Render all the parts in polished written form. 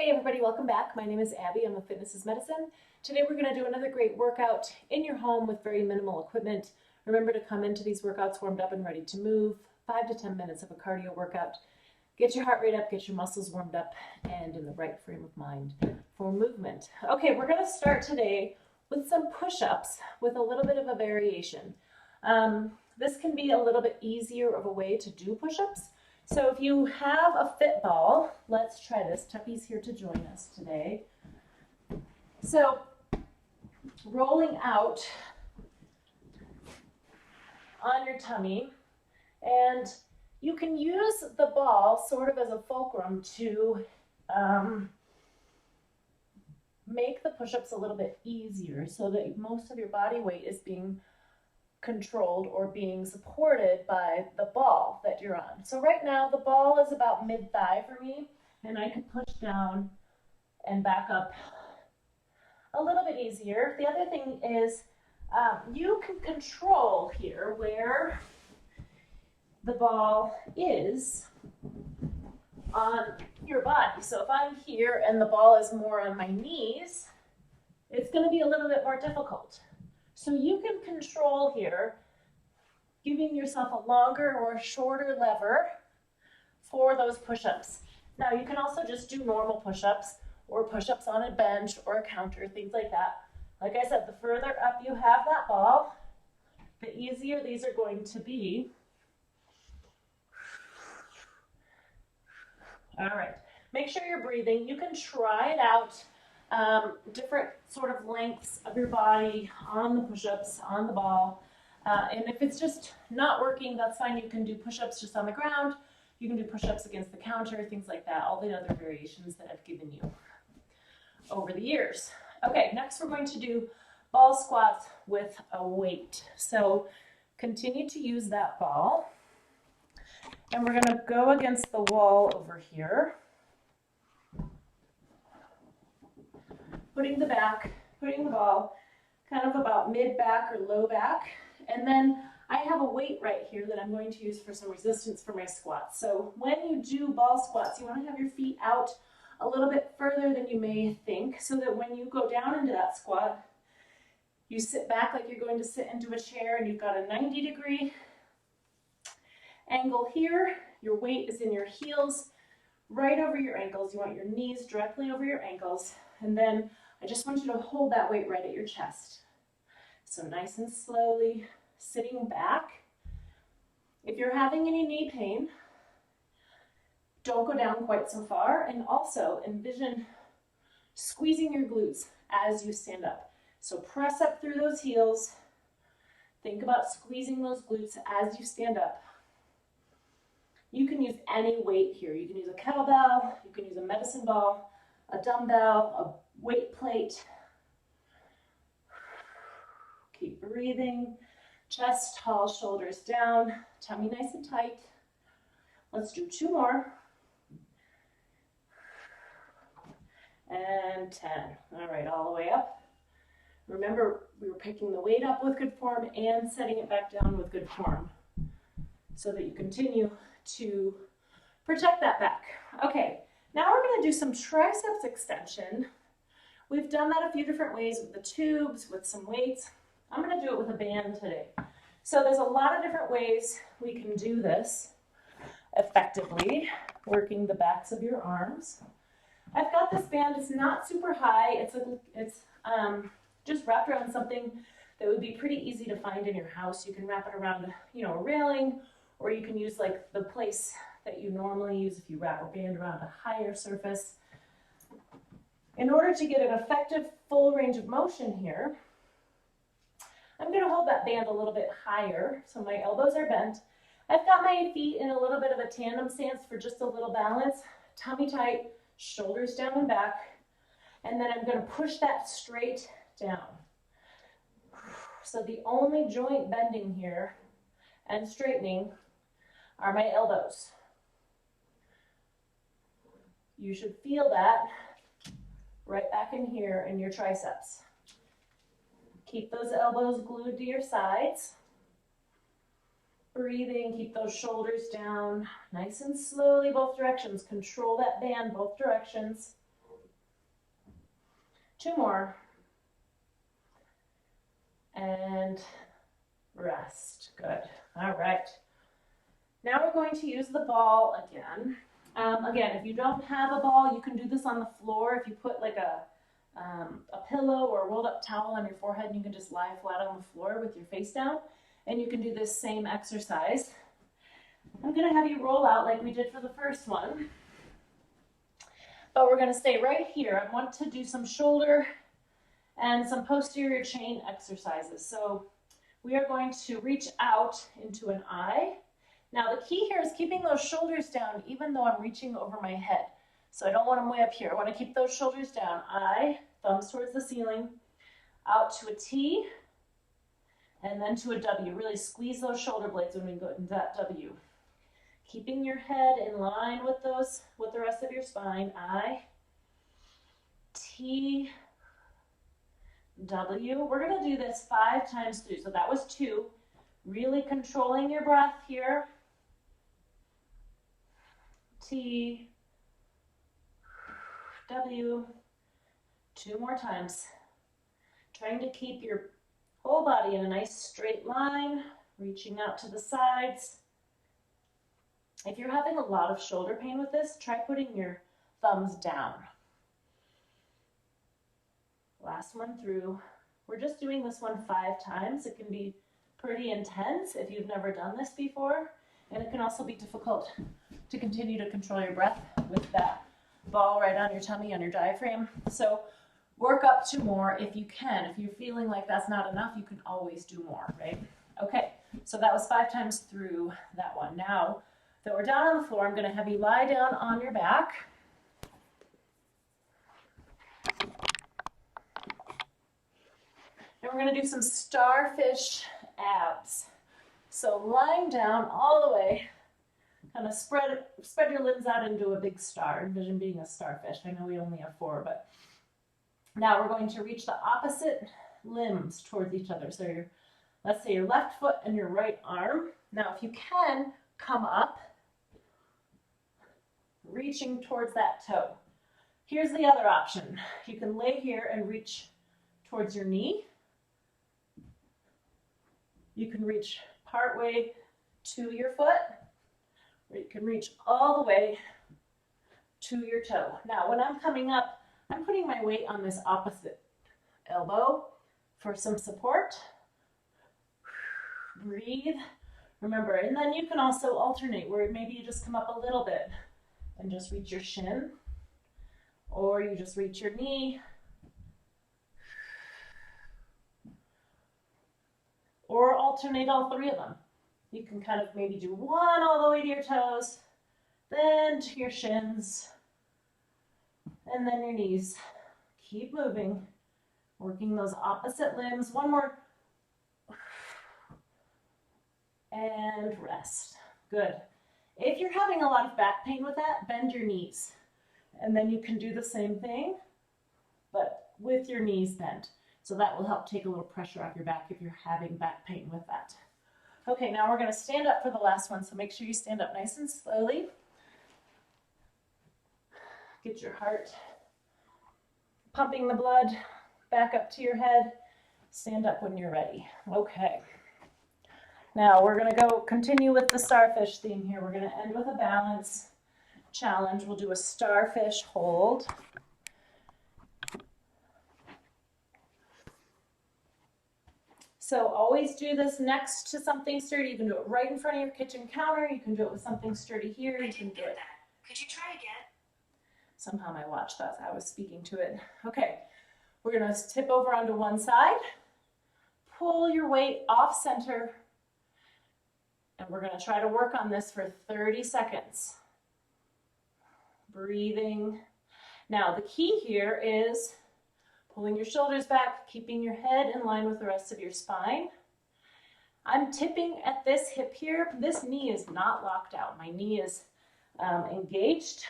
Hey everybody, welcome back. My name is Abby. I'm a Fitness is Medicine. Today we're going to do another great workout in your home with very minimal equipment. Remember to come into these workouts warmed up and ready to move. 5 to 10 minutes of a cardio workout. Get your heart rate up, get your muscles warmed up, and in the right frame of mind for movement. Okay, we're going to start today with some push-ups with a little bit of a variation. This can be a little bit easier of a way to do push-ups. So if you have a fit ball, let's try this. Tuppy's here to join us today. So rolling out on your tummy, and you can use the ball sort of as a fulcrum to make the push-ups a little bit easier so that most of your body weight is being controlled or being supported by the ball that you're on. So right now the ball is about mid-thigh for me, and I can push down and back up a little bit easier. The other thing is you can control here where the ball is on your body. So if I'm here and the ball is more on my knees, it's going to be a little bit more difficult. So you can control here, giving yourself a longer or shorter lever for those push-ups. Now you can also just do normal push-ups or push-ups on a bench or a counter, things like that. Like I said, the further up you have that ball, the easier these are going to be. All right, make sure you're breathing. You can try it out. Different sort of lengths of your body on the push-ups, on the ball. And if it's just not working, that's fine. You can do push-ups just on the ground. You can do push-ups against the counter, things like that, all the other variations that I've given you over the years. Okay, next we're going to do ball squats with a weight. So continue to use that ball. And we're going to go against the wall over here. Putting the ball kind of about mid-back or low back. And then I have a weight right here that I'm going to use for some resistance for my squats. So when you do ball squats, you want to have your feet out a little bit further than you may think, so that when you go down into that squat, you sit back like you're going to sit into a chair and you've got a 90-degree angle here. Your weight is in your heels, right over your ankles. You want your knees directly over your ankles. And then I just want you to hold that weight right at your chest. So nice and slowly sitting back. If you're having any knee pain, don't go down quite so far. And also envision squeezing your glutes as you stand up. So press up through those heels. Think about squeezing those glutes as you stand up. You can use any weight here. You can use a kettlebell, you can use a medicine ball, a dumbbell, a weight plate. Keep breathing. Chest tall, shoulders down, tummy nice and tight. Let's do 2 more. And 10. All right, all the way up. Remember, we were picking the weight up with good form and setting it back down with good form so that you continue to protect that back. Okay, now we're going to do some triceps extension. We've done that a few different ways with the tubes, with some weights. I'm going to do it with a band today. So there's a lot of different ways we can do this effectively, working the backs of your arms. I've got this band. It's not super high. It's just wrapped around something that would be pretty easy to find in your house. You can wrap it around, a railing, or you can use like the place that you normally use if you wrap a band around a higher surface. In order to get an effective full range of motion here, I'm going to hold that band a little bit higher so my elbows are bent. I've got my feet in a little bit of a tandem stance for just a little balance. Tummy tight, shoulders down and back, and then I'm going to push that straight down. So the only joint bending here and straightening are my elbows. You should feel that right back in here in your triceps. Keep those elbows glued to your sides. Breathing, keep those shoulders down, nice and slowly both directions. Control that band both directions. 2 more. And rest. Good. All right. Now we're going to use the ball again. Again, if you don't have a ball, you can do this on the floor. If you put like a pillow or a rolled up towel on your forehead, and you can just lie flat on the floor with your face down, and you can do this same exercise. I'm going to have you roll out like we did for the first one, but we're going to stay right here. I want to do some shoulder and some posterior chain exercises. So we are going to reach out into an I. Now the key here is keeping those shoulders down even though I'm reaching over my head. So I don't want them way up here. I want to keep those shoulders down. I, thumbs towards the ceiling, out to a T, and then to a W. Really squeeze those shoulder blades when we go into that W. Keeping your head in line with the rest of your spine. I, T, W. We're going to do this 5 times through. So that was 2. Really controlling your breath here. T, W. 2 more times. Trying to keep your whole body in a nice straight line, reaching out to the sides. If you're having a lot of shoulder pain with this, try putting your thumbs down. Last one through. We're just doing this one 5 times. It can be pretty intense if you've never done this before, and it can also be difficult to continue to control your breath with that ball right on your tummy, on your diaphragm. So work up to more if you can. If you're feeling like that's not enough, you can always do more, right? Okay, so that was 5 times through that one. Now that we're down on the floor, I'm going to have you lie down on your back. And we're going to do some starfish abs. So lying down all the way, kind of spread your limbs out into a big star. Envision being a starfish. I know we only have 4, but now we're going to reach the opposite limbs towards each other. So let's say your left foot and your right arm. Now if you can, come up, reaching towards that toe. Here's the other option. You can lay here and reach towards your knee. You can reach part way to your foot, or you can reach all the way to your toe. Now, when I'm coming up, I'm putting my weight on this opposite elbow for some support. Breathe. Remember, and then you can also alternate where maybe you just come up a little bit and just reach your shin, or you just reach your knee, or alternate all 3 of them. You can kind of maybe do one all the way to your toes, then to your shins, and then your knees. Keep moving, working those opposite limbs. One more. And rest. Good. If you're having a lot of back pain with that, bend your knees. And then you can do the same thing, but with your knees bent. So that will help take a little pressure off your back if you're having back pain with that. Okay, now we're going to stand up for the last one, so make sure you stand up nice and slowly. Get your heart pumping the blood back up to your head. Stand up when you're ready. Okay. Now we're going to go continue with the starfish theme here. We're going to end with a balance challenge. We'll do a starfish hold. So always do this next to something sturdy. You can do it right in front of your kitchen counter. You can do it with something sturdy here. You can do it. Could you try again? Somehow my watch thought I was speaking to it. Okay, we're going to tip over onto one side. Pull your weight off center. And we're going to try to work on this for 30 seconds. Breathing. Now the key here is pulling your shoulders back, keeping your head in line with the rest of your spine. I'm tipping at this hip here. This knee is not locked out. My knee is engaged.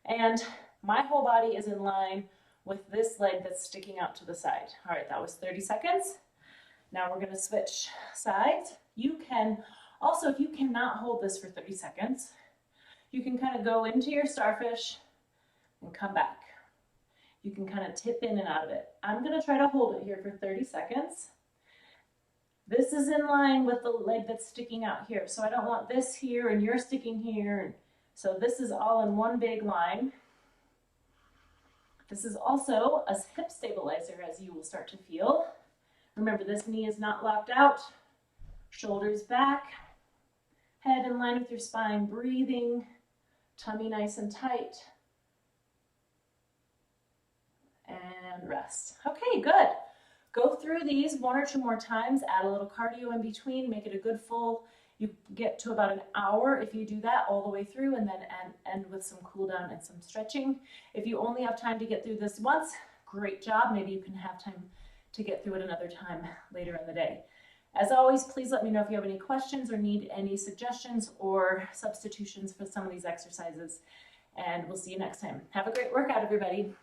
And my whole body is in line with this leg that's sticking out to the side. All right, that was 30 seconds. Now we're going to switch sides. You can also, if you cannot hold this for 30 seconds, you can kind of go into your starfish and come back. you can kind of tip in and out of it. I'm gonna try to hold it here for 30 seconds. This is in line with the leg that's sticking out here. So I don't want this here and you're sticking here. So this is all in one big line. This is also a hip stabilizer, as you will start to feel. Remember, this knee is not locked out. Shoulders back. Head in line with your spine, breathing. Tummy nice and tight. And rest. Okay, good. Go through these 1 or 2 more times, add a little cardio in between, make it a good full. You get to about an hour if you do that all the way through, and then end with some cool down and some stretching. If you only have time to get through this once, great job. Maybe you can have time to get through it another time later in the day. As always, please let me know if you have any questions or need any suggestions or substitutions for some of these exercises, and we'll see you next time. Have a great workout, everybody.